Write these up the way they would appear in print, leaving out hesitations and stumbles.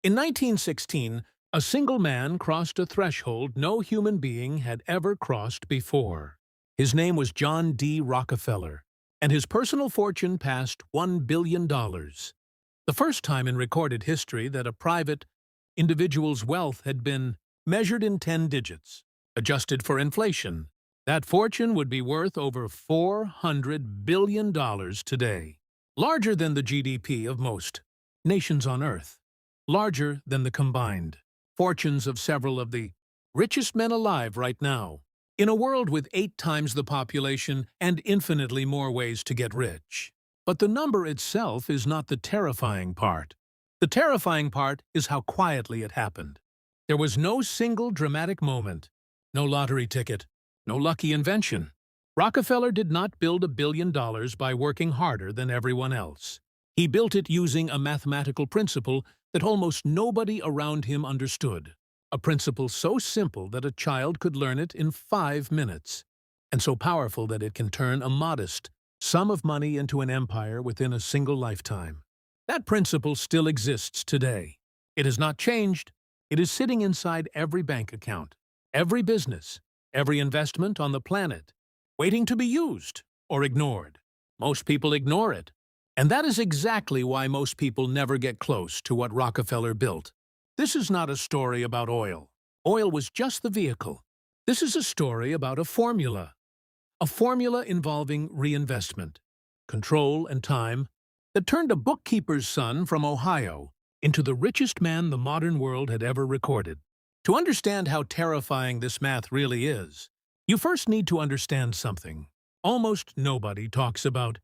In 1916, a single man crossed a threshold no human being had ever crossed before. His name was John D. Rockefeller, and his personal fortune passed $1 billion. The first time in recorded history that a private individual's wealth had been measured in 10 digits. Adjusted for inflation, that fortune would be worth over $400 billion today. Larger than the GDP of most nations on Earth. Larger than the combined fortunes of several of the richest men alive right now. In a world with 8 times the population and infinitely more ways to get rich. But the number itself is not the terrifying part. The terrifying part is how quietly it happened. There was no single dramatic moment, no lottery ticket, no lucky invention. Rockefeller did not build $1 billion by working harder than everyone else. He built it using a mathematical principle that almost nobody around him understood. A principle so simple that a child could learn it in 5 minutes, and so powerful that it can turn a modest sum of money into an empire within a single lifetime. That principle still exists today. It has not changed. It is sitting inside every bank account, every business, every investment on the planet, waiting to be used or ignored. Most people ignore it. And that is exactly why most people never get close to what Rockefeller built. This is not a story about oil. Oil was just the vehicle. This is a story about a formula involving reinvestment, control, and time that turned a bookkeeper's son from Ohio into the richest man the modern world had ever recorded. To understand how terrifying this math really is, you first need to understand something almost nobody talks about.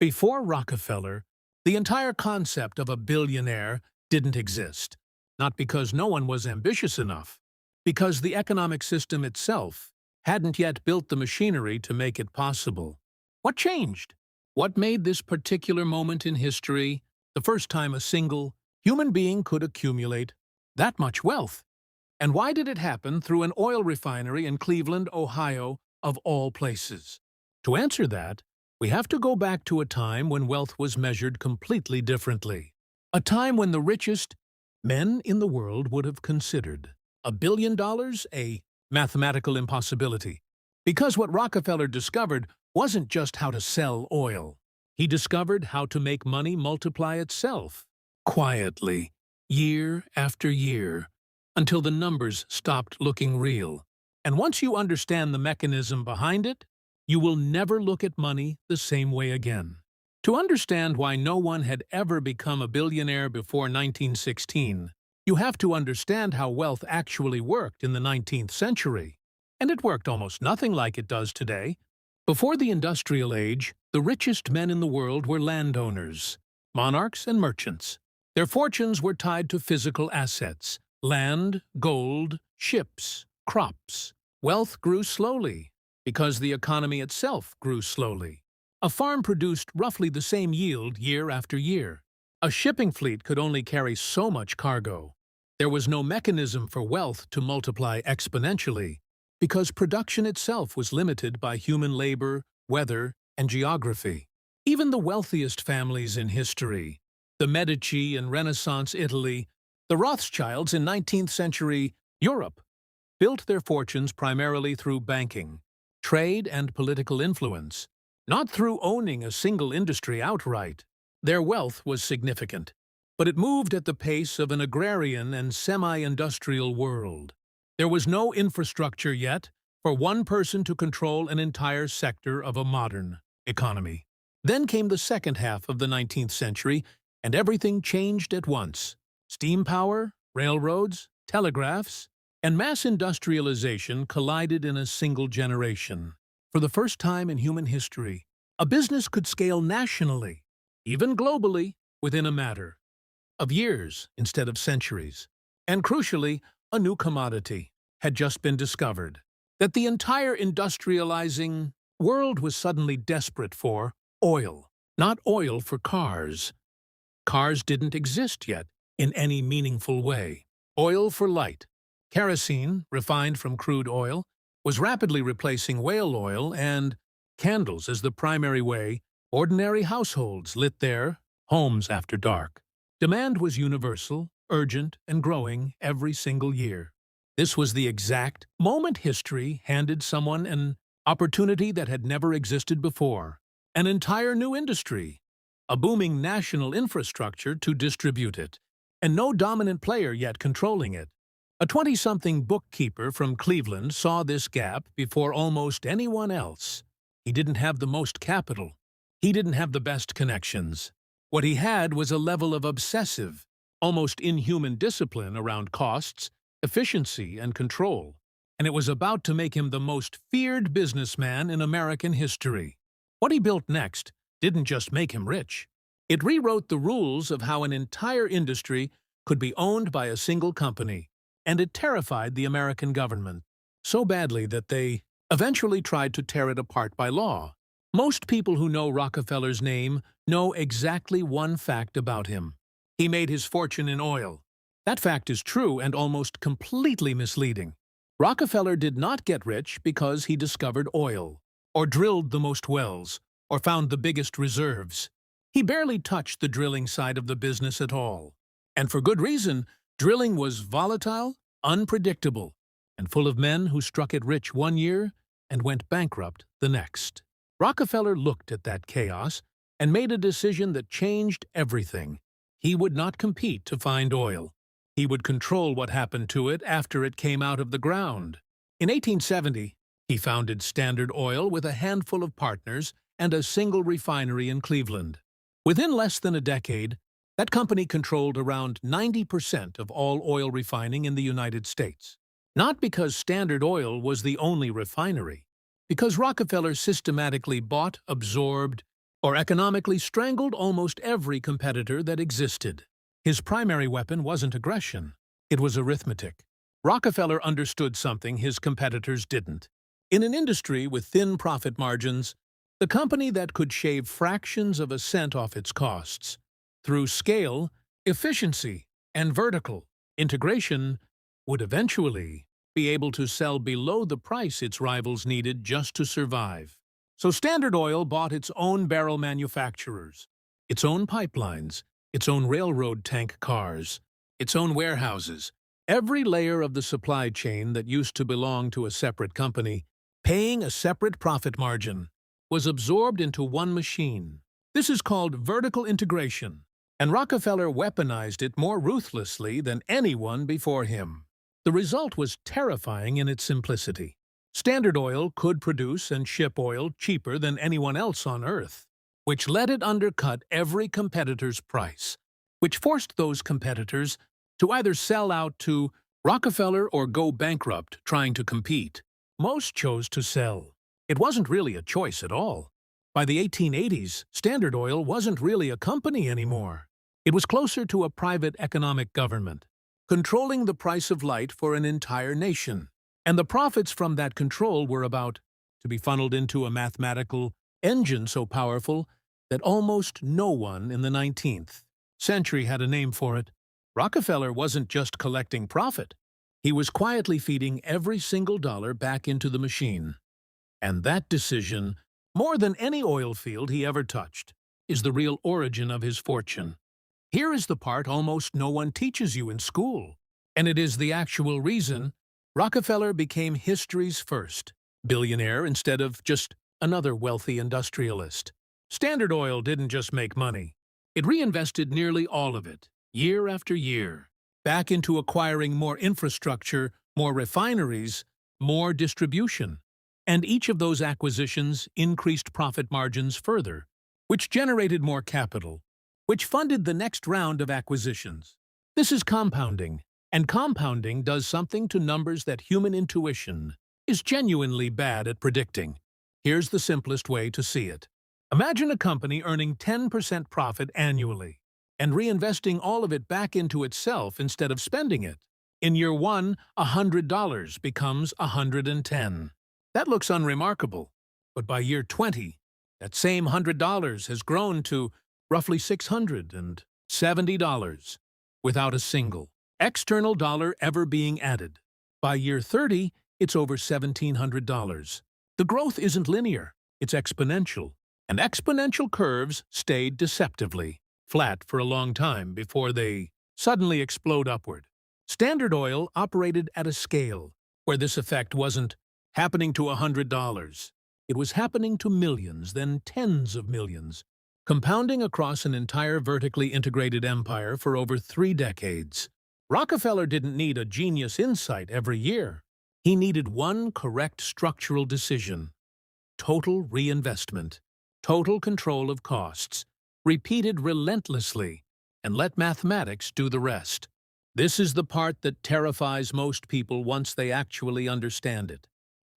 Before Rockefeller, the entire concept of a billionaire didn't exist. Not because no one was ambitious enough, because the economic system itself hadn't yet built the machinery to make it possible. What changed? What made this particular moment in history the first time a single human being could accumulate that much wealth? And why did it happen through an oil refinery in Cleveland, Ohio, of all places? To answer that, we have to go back to a time when wealth was measured completely differently. A time when the richest men in the world would have considered $1 billion a mathematical impossibility. Because what Rockefeller discovered wasn't just how to sell oil. He discovered how to make money multiply itself, quietly, year after year, until the numbers stopped looking real. And once you understand the mechanism behind it, you will never look at money the same way again. To understand why no one had ever become a billionaire before 1916, you have to understand how wealth actually worked in the 19th century. And it worked almost nothing like it does today. Before the Industrial Age, the richest men in the world were landowners, monarchs, and merchants. Their fortunes were tied to physical assets: land, gold, ships, crops. Wealth grew slowly, because the economy itself grew slowly. A farm produced roughly the same yield year after year. A shipping fleet could only carry so much cargo. There was no mechanism for wealth to multiply exponentially, because production itself was limited by human labor, weather, and geography. Even the wealthiest families in history, the Medici in Renaissance Italy, the Rothschilds in 19th century Europe, built their fortunes primarily through banking, trade, and political influence, not through owning a single industry outright. Their wealth was significant, but it moved at the pace of an agrarian and semi-industrial world. There was no infrastructure yet for one person to control an entire sector of a modern economy. Then came the second half of the 19th century, and everything changed at once. Steam power, railroads, telegraphs, and mass industrialization collided in a single generation. For the first time in human history, a business could scale nationally, even globally, within a matter of years instead of centuries. And crucially, a new commodity had just been discovered that the entire industrializing world was suddenly desperate for: oil. Not oil for cars. Cars didn't exist yet in any meaningful way. Oil for light. Kerosene, refined from crude oil, was rapidly replacing whale oil, and candles as the primary way ordinary households lit their homes after dark. Demand was universal, urgent, and growing every single year. This was the exact moment history handed someone an opportunity that had never existed before, an entire new industry, a booming national infrastructure to distribute it, and no dominant player yet controlling it. A 20-something bookkeeper from Cleveland saw this gap before almost anyone else. He didn't have the most capital. He didn't have the best connections. What he had was a level of obsessive, almost inhuman discipline around costs, efficiency, and control, and it was about to make him the most feared businessman in American history. What he built next didn't just make him rich. It rewrote the rules of how an entire industry could be owned by a single company, and it terrified the American government so badly that they eventually tried to tear it apart by law. Most people who know Rockefeller's name know exactly one fact about him. He made his fortune in oil. That fact is true and almost completely misleading. Rockefeller did not get rich because he discovered oil, or drilled the most wells, or found the biggest reserves. He barely touched the drilling side of the business at all. And for good reason. Drilling was volatile, unpredictable, and full of men who struck it rich one year and went bankrupt the next. Rockefeller looked at that chaos and made a decision that changed everything. He would not compete to find oil. He would control what happened to it after it came out of the ground. In 1870, he founded Standard Oil with a handful of partners and a single refinery in Cleveland. Within less than a decade, that company controlled around 90% of all oil refining in the United States. Not because Standard Oil was the only refinery, because Rockefeller systematically bought, absorbed, or economically strangled almost every competitor that existed. His primary weapon wasn't aggression, it was arithmetic. Rockefeller understood something his competitors didn't. In an industry with thin profit margins, the company that could shave fractions of a cent off its costs, through scale, efficiency, and vertical integration, would eventually be able to sell below the price its rivals needed just to survive. So Standard Oil bought its own barrel manufacturers, its own pipelines, its own railroad tank cars, its own warehouses, every layer of the supply chain that used to belong to a separate company, paying a separate profit margin, was absorbed into one machine. This is called vertical integration, and Rockefeller weaponized it more ruthlessly than anyone before him. The result was terrifying in its simplicity. Standard Oil could produce and ship oil cheaper than anyone else on Earth, which let it undercut every competitor's price, which forced those competitors to either sell out to Rockefeller or go bankrupt trying to compete. Most chose to sell. It wasn't really a choice at all. By the 1880s, Standard Oil wasn't really a company anymore. It was closer to a private economic government, controlling the price of light for an entire nation. And the profits from that control were about to be funneled into a mathematical engine so powerful that almost no one in the 19th century had a name for it. Rockefeller wasn't just collecting profit. He was quietly feeding every single dollar back into the machine. And that decision, more than any oil field he ever touched, is the real origin of his fortune. Here is the part almost no one teaches you in school, and it is the actual reason Rockefeller became history's first billionaire instead of just another wealthy industrialist. Standard Oil didn't just make money. It reinvested nearly all of it, year after year, back into acquiring more infrastructure, more refineries, more distribution. And each of those acquisitions increased profit margins further, which generated more capital, which funded the next round of acquisitions. This is compounding, and compounding does something to numbers that human intuition is genuinely bad at predicting. Here's the simplest way to see it. Imagine a company earning 10% profit annually and reinvesting all of it back into itself instead of spending it. In year one, $100 becomes $110. That looks unremarkable, but by year 20, that same $100 has grown to roughly $670 without a single external dollar ever being added. By year 30, it's over $1,700. The growth isn't linear, it's exponential, and exponential curves stayed deceptively flat for a long time before they suddenly explode upward. Standard Oil operated at a scale where this effect wasn't happening to $100. It was happening to millions, then tens of millions, compounding across an entire vertically integrated empire for over 3 decades. Rockefeller didn't need a genius insight every year. He needed one correct structural decision: total reinvestment, total control of costs, repeated relentlessly, and let mathematics do the rest. This is the part that terrifies most people once they actually understand it.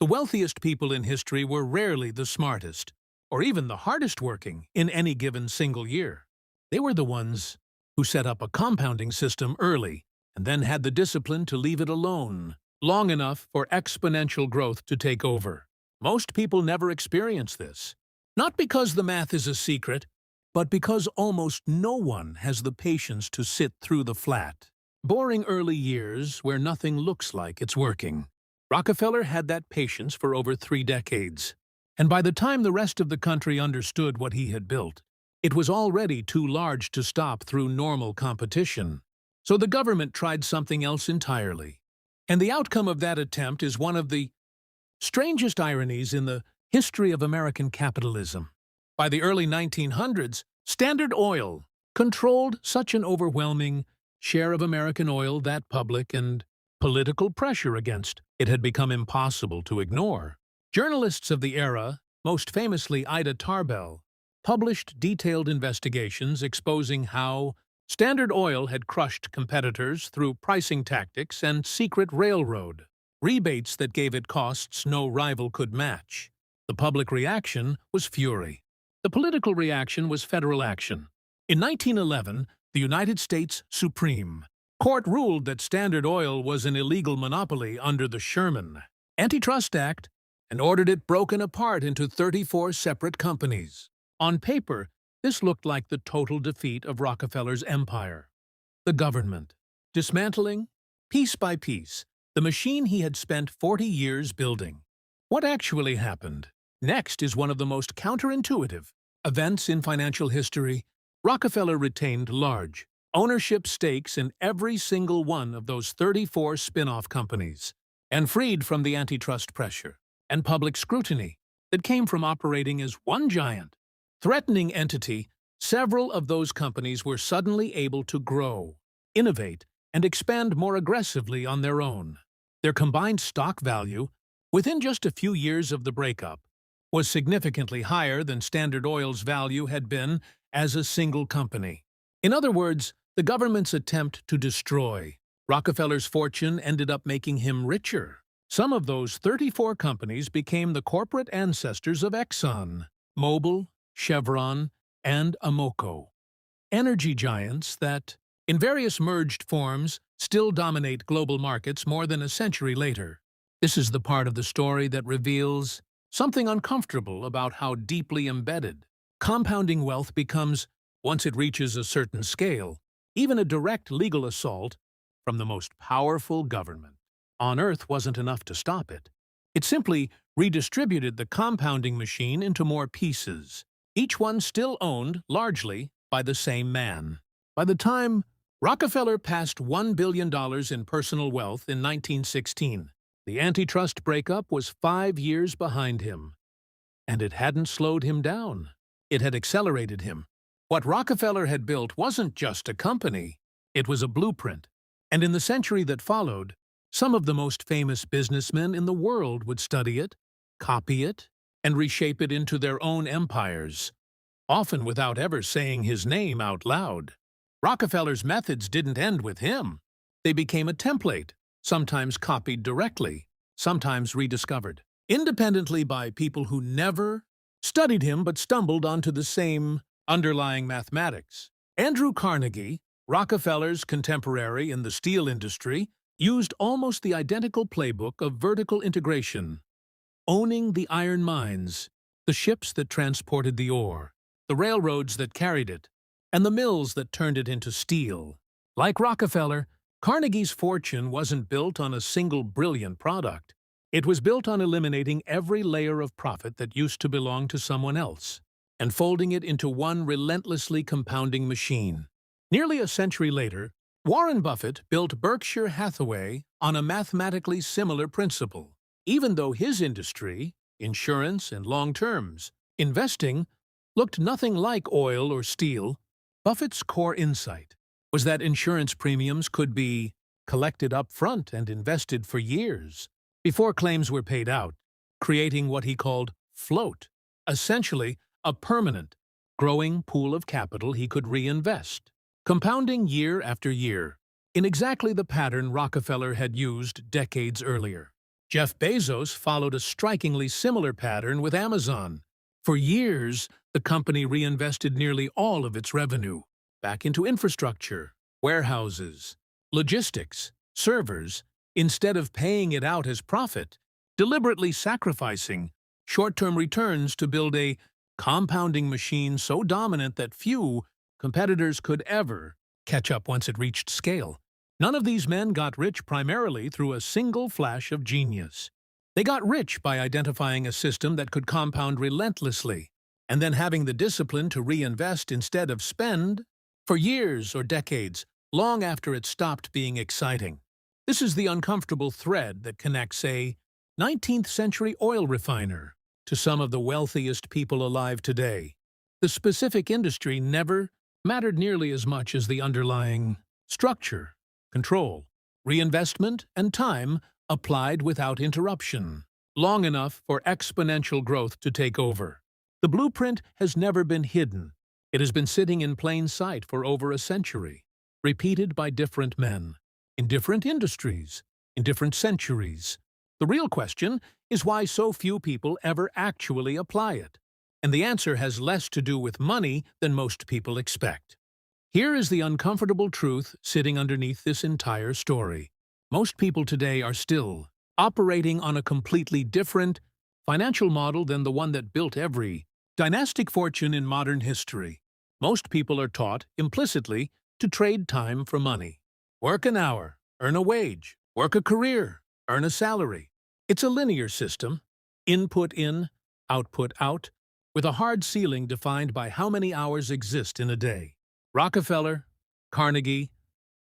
The wealthiest people in history were rarely the smartest, or even the hardest working in any given single year. They were the ones who set up a compounding system early and then had the discipline to leave it alone long enough for exponential growth to take over. Most people never experience this, not because the math is a secret, but because almost no one has the patience to sit through the flat, boring early years where nothing looks like it's working. Rockefeller had that patience for over 3 decades, and by the time the rest of the country understood what he had built, it was already too large to stop through normal competition. So the government tried something else entirely. And the outcome of that attempt is one of the strangest ironies in the history of American capitalism. By the early 1900s, Standard Oil controlled such an overwhelming share of American oil that public and political pressure against it had become impossible to ignore. Journalists of the era, most famously Ida Tarbell, published detailed investigations exposing how Standard Oil had crushed competitors through pricing tactics and secret railroad rebates that gave it costs no rival could match. The public reaction was fury. The political reaction was federal action. In 1911, the United States Supreme Court ruled that Standard Oil was an illegal monopoly under the Sherman Antitrust Act and ordered it broken apart into 34 separate companies. On paper, this looked like the total defeat of Rockefeller's empire. The government, dismantling, piece by piece, the machine he had spent 40 years building. What actually happened? Next is one of the most counterintuitive events in financial history. Rockefeller retained large ownership stakes in every single one of those 34 spin-off companies, and freed from the antitrust pressure and public scrutiny that came from operating as one giant, threatening entity. Several of those companies were suddenly able to grow, innovate, and expand more aggressively on their own. Their combined stock value, within just a few years of the breakup, was significantly higher than Standard Oil's value had been as a single company. In other words, the government's attempt to destroy Rockefeller's fortune ended up making him richer. Some of those 34 companies became the corporate ancestors of Exxon, Mobil, Chevron, and Amoco, energy giants that, in various merged forms, still dominate global markets more than a century later. This is the part of the story that reveals something uncomfortable about how deeply embedded compounding wealth becomes once it reaches a certain scale. Even a direct legal assault from the most powerful government on Earth wasn't enough to stop it. It simply redistributed the compounding machine into more pieces, each one still owned, largely, by the same man. By the time Rockefeller passed $1 billion in personal wealth in 1916, the antitrust breakup was 5 years behind him. And it hadn't slowed him down. It had accelerated him. What Rockefeller had built wasn't just a company, it was a blueprint. And in the century that followed, some of the most famous businessmen in the world would study it, copy it, and reshape it into their own empires, often without ever saying his name out loud. Rockefeller's methods didn't end with him. They became a template, sometimes copied directly, sometimes rediscovered, independently by people who never studied him but stumbled onto the same underlying mathematics. Andrew Carnegie, Rockefeller's contemporary in the steel industry, used almost the identical playbook of vertical integration, owning the iron mines, the ships that transported the ore, the railroads that carried it, and the mills that turned it into steel. Like Rockefeller, Carnegie's fortune wasn't built on a single brilliant product. It was built on eliminating every layer of profit that used to belong to someone else, and folding it into one relentlessly compounding machine. Nearly a century later, Warren Buffett built Berkshire Hathaway on a mathematically similar principle. Even though his industry, insurance and long terms, investing, looked nothing like oil or steel, Buffett's core insight was that insurance premiums could be collected up front and invested for years before claims were paid out, creating what he called float, essentially a permanent, growing pool of capital he could reinvest, compounding year after year, in exactly the pattern Rockefeller had used decades earlier. Jeff Bezos followed a strikingly similar pattern with Amazon. For years, the company reinvested nearly all of its revenue back into infrastructure, warehouses, logistics, servers, instead of paying it out as profit, deliberately sacrificing short-term returns to build a compounding machine so dominant that few competitors could ever catch up once it reached scale. None of these men got rich primarily through a single flash of genius. They got rich by identifying a system that could compound relentlessly, and then having the discipline to reinvest instead of spend for years or decades, long after it stopped being exciting. This is the uncomfortable thread that connects a 19th-century oil refiner to some of the wealthiest people alive today. The specific industry never mattered nearly as much as the underlying structure, control, reinvestment, and time applied without interruption, long enough for exponential growth to take over. The blueprint has never been hidden. It has been sitting in plain sight for over a century, repeated by different men, in different industries, in different centuries. The real question is why so few people ever actually apply it. And the answer has less to do with money than most people expect. Here is the uncomfortable truth sitting underneath this entire story. Most people today are still operating on a completely different financial model than the one that built every dynastic fortune in modern history. Most people are taught, implicitly, to trade time for money. Work an hour, earn a wage. Work a career, earn a salary. It's a linear system, input in, output out, with a hard ceiling defined by how many hours exist in a day. Rockefeller, Carnegie,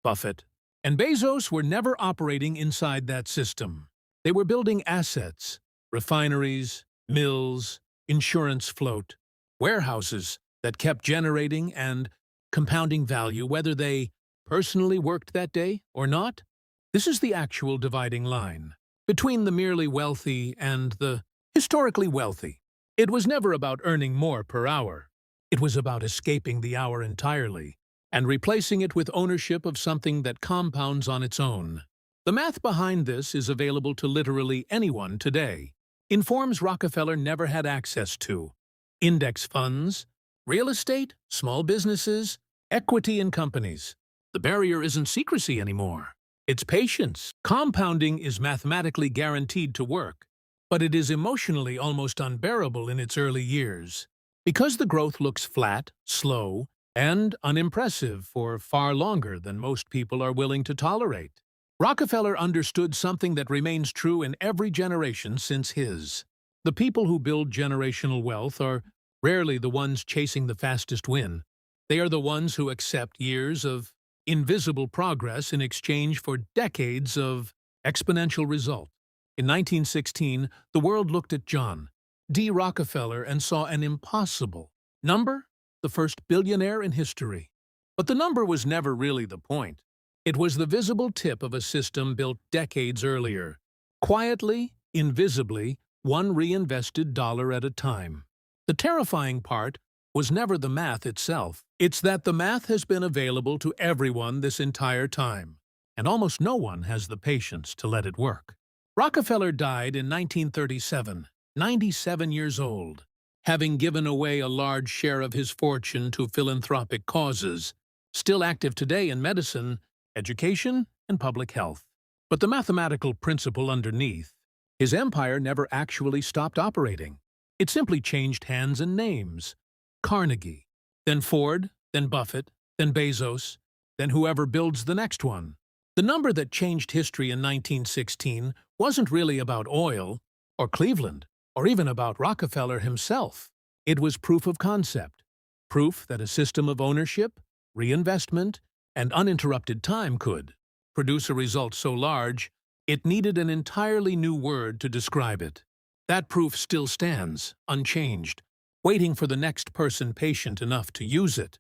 Buffett, and Bezos were never operating inside that system. They were building assets, refineries, mills, insurance float, warehouses that kept generating and compounding value whether they personally worked that day or not. This is the actual dividing line between the merely wealthy and the historically wealthy. It was never about earning more per hour. It was about escaping the hour entirely and replacing it with ownership of something that compounds on its own. The math behind this is available to literally anyone today. In forms Rockefeller never had access to: index funds, real estate, small businesses, equity in companies. The barrier isn't secrecy anymore. It's patience. Compounding is mathematically guaranteed to work, but it is emotionally almost unbearable in its early years, because the growth looks flat, slow, and unimpressive for far longer than most people are willing to tolerate. Rockefeller understood something that remains true in every generation since his. The people who build generational wealth are rarely the ones chasing the fastest win. They are the ones who accept years of invisible progress in exchange for decades of exponential result. In 1916, the world looked at John D. Rockefeller and saw an impossible number, the first billionaire in history. But the number was never really the point. It was the visible tip of a system built decades earlier. Quietly, invisibly, one reinvested dollar at a time. The terrifying part was never the math itself. It's that the math has been available to everyone this entire time, and almost no one has the patience to let it work. Rockefeller died in 1937, 97 years old, having given away a large share of his fortune to philanthropic causes, still active today in medicine, education, and public health. But the mathematical principle underneath, his empire never actually stopped operating. It simply changed hands and names. Carnegie, then Ford, then Buffett, then Bezos, then whoever builds the next one. The number that changed history in 1916 wasn't really about oil, or Cleveland, or even about Rockefeller himself. It was proof of concept, proof that a system of ownership, reinvestment, and uninterrupted time could, produce a result so large, it needed an entirely new word to describe it. That proof still stands, unchanged, waiting for the next person patient enough to use it.